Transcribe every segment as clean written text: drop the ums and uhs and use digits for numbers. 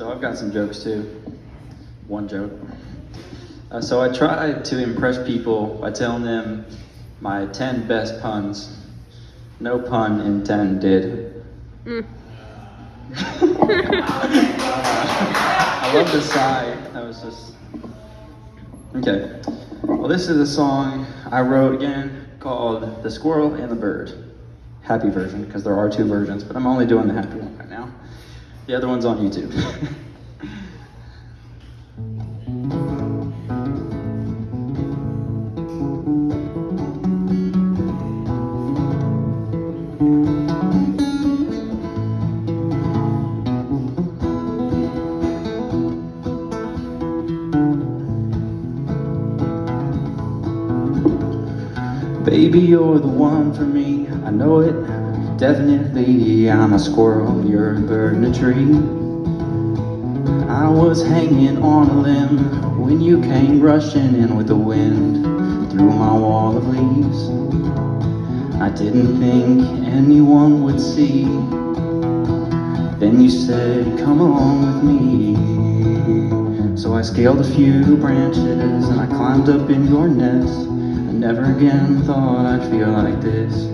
So I've got some jokes too. One joke. So I tried to impress people by telling them my 10 best puns. No pun intended. I love the sigh. That was just... Okay. Well, this is a song I wrote again called The Squirrel and the Bird. Happy version, because there are two versions, but I'm only doing the happy one right now. The other one's on YouTube. Baby, you're the one for me, I know it, definitely. I'm a squirrel, you're a bird in a tree. I was hanging on a limb when you came rushing in with the wind through my wall of leaves. I didn't think anyone would see. Then you said, come along with me. So I scaled a few branches and I climbed up in your nest. Never again thought I'd feel like this.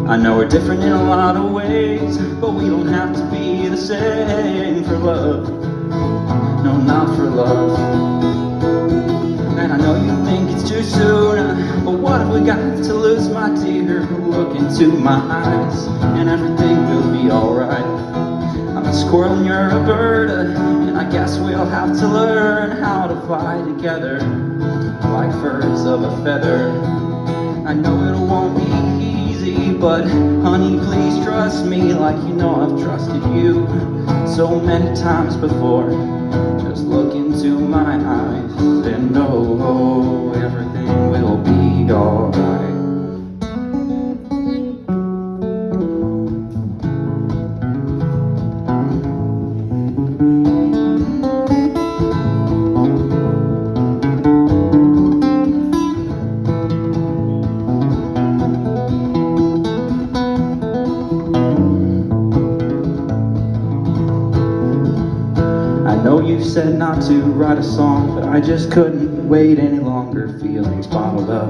I know we're different in a lot of ways, but we don't have to be the same for love. No, not for love. And I know you think it's too soon, but what have we got to lose, my dear? Look into my eyes, and everything will be alright. I'm a squirrel and you're a bird, and I guess we'll have to learn how to fly together like furs of a feather. I know it won't be easy, but honey, please trust me like you know I've trusted you so many times before. Just look into my eyes and know everything will be alright. I know you said not to write a song, but I just couldn't wait any longer. Feelings bottled up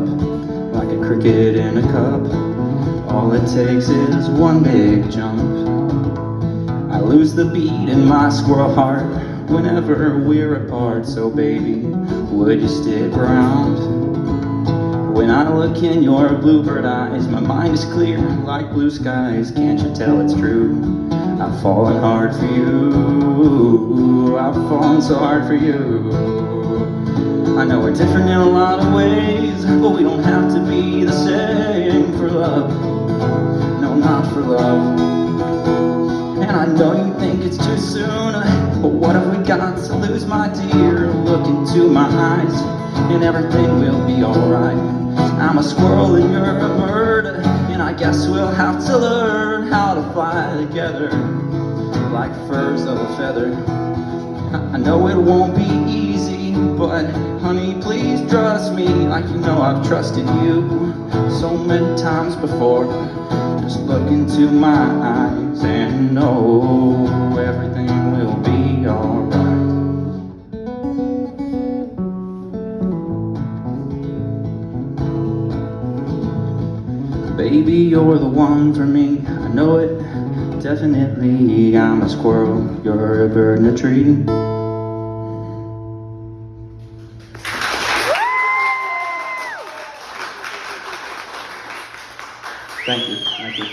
like a cricket in a cup. All it takes is one big jump. I lose the beat in my squirrel heart whenever we're apart. So baby, would you stick around? When I look in your bluebird eyes, my mind is clear like blue skies. Can't you tell it's true? I've fallen hard for you. I've fallen so hard for you. I know we're different in a lot of ways, but we don't have to be the same for love. No, not for love. And I know you think it's too soon, but what have we got to lose, my dear? Look into my eyes, and everything will be alright. I'm a squirrel and you're a bird, and I guess we'll have to learn how to fly together like furs of a feather. I know it won't be easy, but honey, please trust me like you know I've trusted you so many times before. Just look into my eyes and know everything will be alright. Baby, you're the one for me, I know it, definitely. I'm a squirrel, you're a bird in a tree. Thank you, thank you.